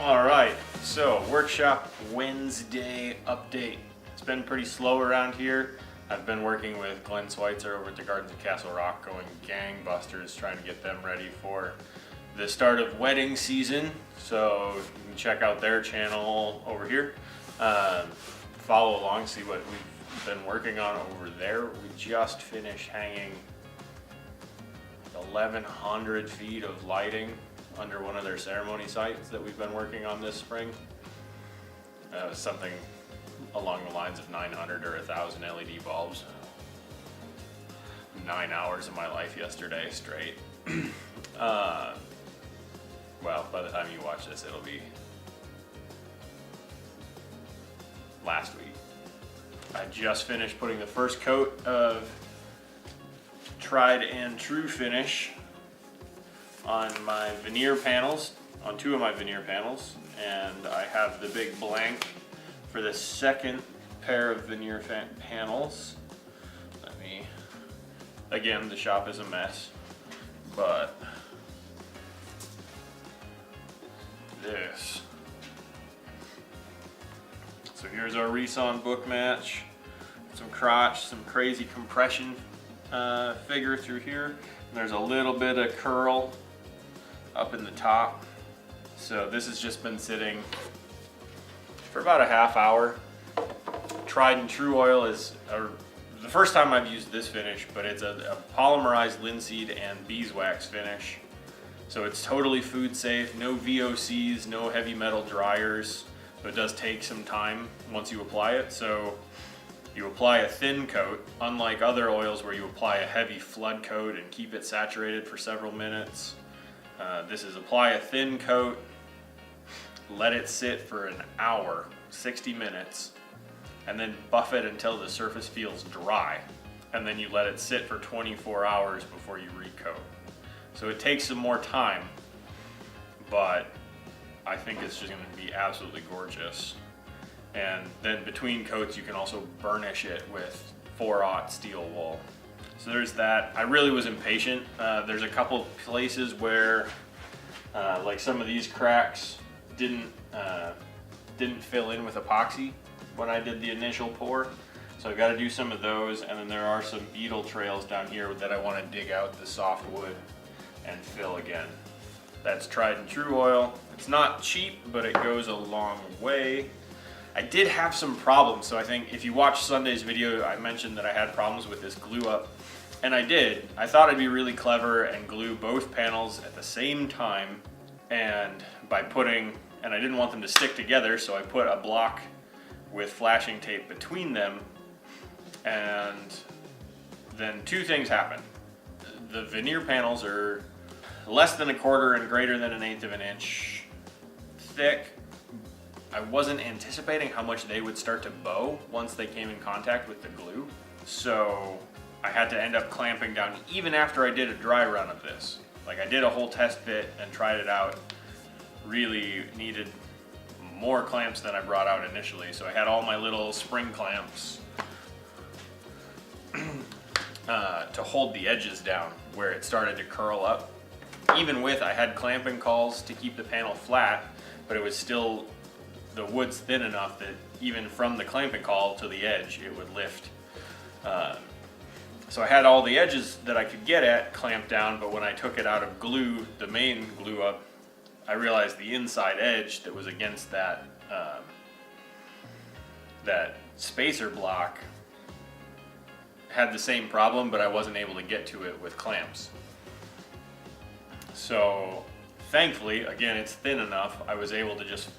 Alright, so workshop Wednesday update. It's been pretty slow around here. I've been working with Glenn Schweitzer over at the Gardens of Castle Rock, going gangbusters, trying to get them ready for the start of wedding season. So you can check out their channel over here. Follow along, see what we've been working on over there. We just finished hanging 1,100 feet of lighting under one of their ceremony sites that we've been working on this spring. Something along the lines of 900 or 1,000 LED bulbs. 9 hours of my life yesterday straight. Well, by the time you watch this, it'll be last week. I just finished putting the first coat of tried and true finish on my veneer panels, on two of my veneer panels, and I have the big blank for the second pair of veneer panels. Again, the shop is a mess, but this. So here's our Reson book match, some crotch, some crazy compression figure through here. And there's a little bit of curl up in the top. So this has just been sitting for about a half hour. Tried and true oil is the first time I've used this finish, but it's a polymerized linseed and beeswax finish. So it's totally food safe, no VOCs, no heavy metal dryers. So it does take some time once you apply it. So you apply a thin coat, unlike other oils where you apply a heavy flood coat and keep it saturated for several minutes. This is apply a thin coat, let it sit for an hour, 60 minutes, and then buff it until the surface feels dry. And then you let it sit for 24 hours before you recoat. So it takes some more time, but I think it's just gonna be absolutely gorgeous. And then between coats, you can also burnish it with 4/0 steel wool. So there's that. I really was impatient. There's a couple places where, like some of these cracks didn't fill in with epoxy when I did the initial pour. So I've got to do some of those, and then there are some beetle trails down here that I want to dig out the soft wood and fill again. That's tried and true oil. It's not cheap, but it goes a long way. I did have some problems, so I think if you watch Sunday's video, I mentioned that I had problems with this glue up, and I did. I thought I'd be really clever and glue both panels at the same time, and by putting, and I didn't want them to stick together, so I put a block with flashing tape between them, and then two things happened. The veneer panels are less than 1/4 and greater than 1/8 of an inch thick. I wasn't anticipating how much they would start to bow once they came in contact with the glue. So I had to end up clamping down even after I did a dry run of this. Like I did a whole test fit and tried it out. Really needed more clamps than I brought out initially. So I had all my little spring clamps to hold the edges down where it started to curl up. Even with, I had clamping cauls to keep the panel flat, but it was still, the wood's thin enough that even from the clamping caul to the edge, it would lift. So I had all the edges that I could get at clamped down, but when I took it out of glue, the main glue up, I realized the inside edge that was against that, that spacer block had the same problem, but I wasn't able to get to it with clamps. So thankfully, again, it's thin enough, I was able to just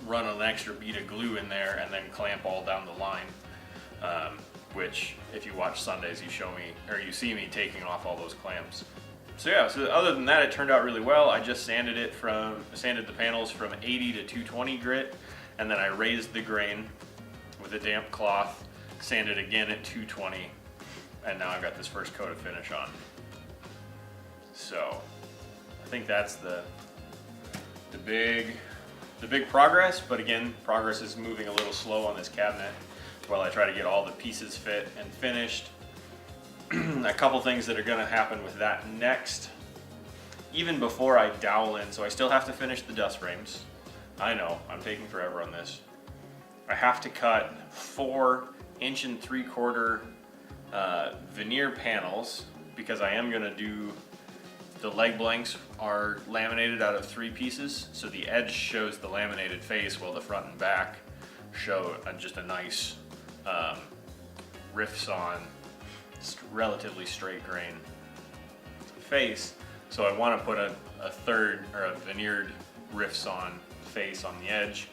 run an extra bead of glue in there and then clamp all down the line. Which, if you watch Sundays, you see me taking off all those clamps. So yeah, so other than that, it turned out really well. I just sanded the panels from 80 to 220 grit, and then I raised the grain with a damp cloth, sanded again at 220, and now I've got this first coat of finish on. So I think that's the big progress, but again, progress is moving a little slow on this cabinet while I try to get all the pieces fit and finished. A couple things that are going to happen with that next, even before I dowel in, so I still have to finish the dust frames. I know, I'm taking forever on this. I have to cut 4 1 3/4 veneer panels because I am gonna do, the leg blanks are laminated out of 3 pieces, so the edge shows the laminated face while the front and back show just a nice riffs on relatively straight grain face. So I want to put a third, or a veneered riffs on face on the edge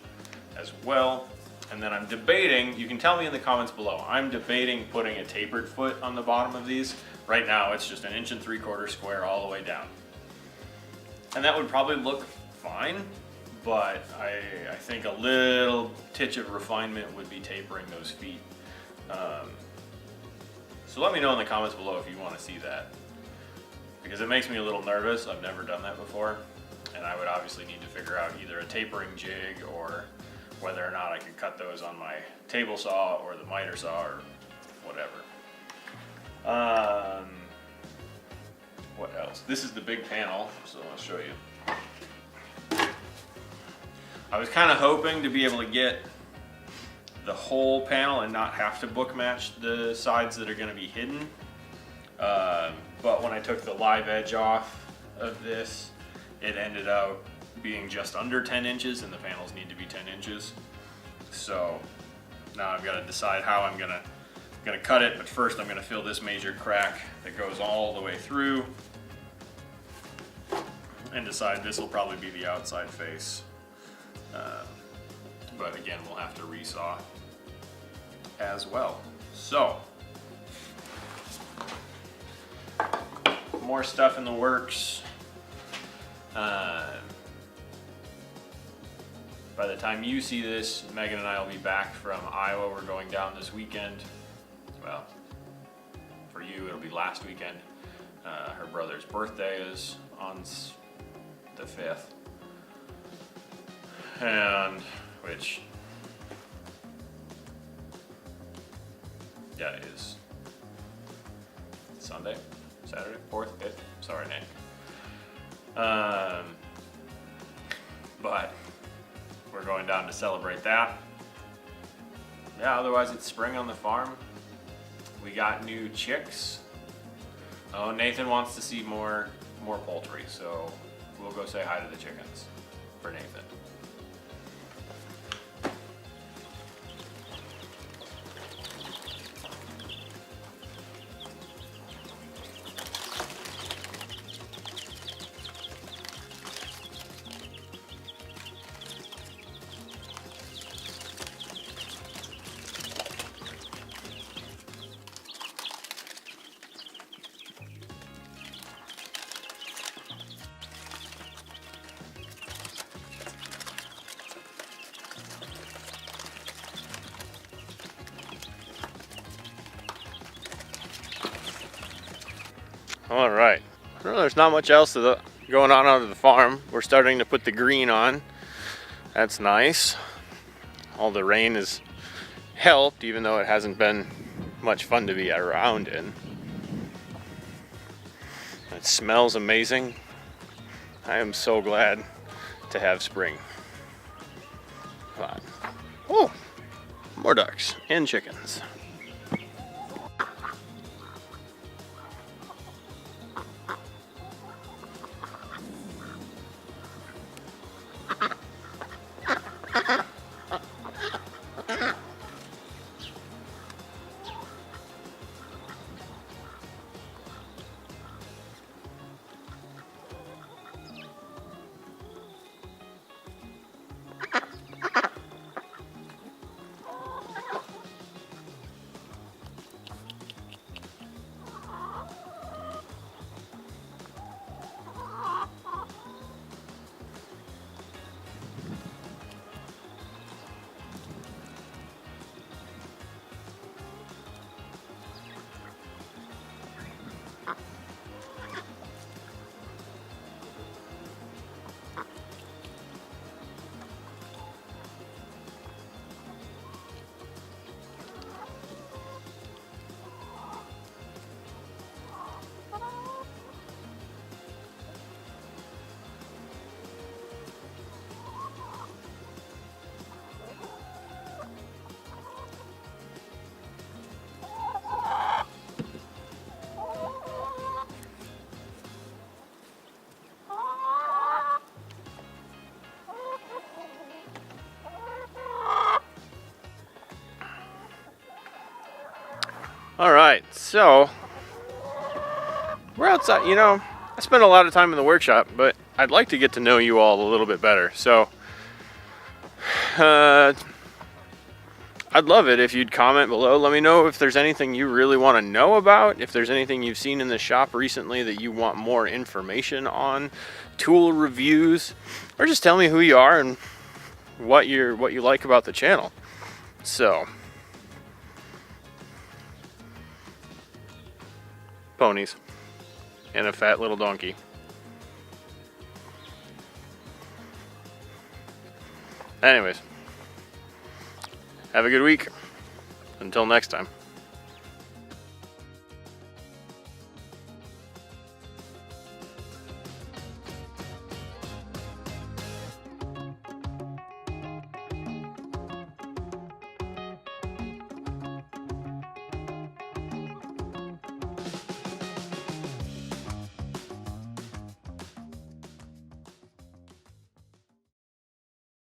as well. And then I'm debating, you can tell me in the comments below, I'm debating putting a tapered foot on the bottom of these. Right now it's just an 1 3/4 square all the way down. And that would probably look fine, but I think a little titch of refinement would be tapering those feet. So let me know in the comments below if you want to see that, because it makes me a little nervous. I've never done that before, and I would obviously need to figure out either a tapering jig or whether or not I could cut those on my table saw or the miter saw or whatever. What else? This is the big panel, so I'll show you. I was kind of hoping to be able to get the whole panel and not have to book match the sides that are going to be hidden. But when I took the live edge off of this, it ended up being just under 10 inches and the panels need to be 10 inches. So now I've got to decide how I'm gonna cut it, but first I'm gonna fill this major crack that goes all the way through and decide this will probably be the outside face. But again, we'll have to resaw as well. So, more stuff in the works. By the time you see this, Megan and I will be back from Iowa. We're going down this weekend. Well, for you, it'll be last weekend. Her brother's birthday is on the 5th. And, which, yeah, it is Sunday, Saturday, 4th, 5th. Sorry, Nick. But we're going down to celebrate that. Yeah, otherwise it's spring on the farm. We got new chicks. Oh, Nathan wants to see more poultry, so we'll go say hi to the chickens for Nathan. All right, well, there's not much else going on out of the farm. We're starting to put the green on. That's nice. All the rain has helped, even though it hasn't been much fun to be around in. It smells amazing. I am so glad to have spring. But, oh, more ducks and chickens. All right, so we're outside. You know, I spend a lot of time in the workshop, but I'd like to get to know you all a little bit better. So I'd love it if you'd comment below. Let me know if there's anything you really want to know about, if there's anything you've seen in the shop recently that you want more information on, tool reviews, or just tell me who you are and what you like about the channel. So, ponies and a fat little donkey. Anyways, have a good week. Until next time.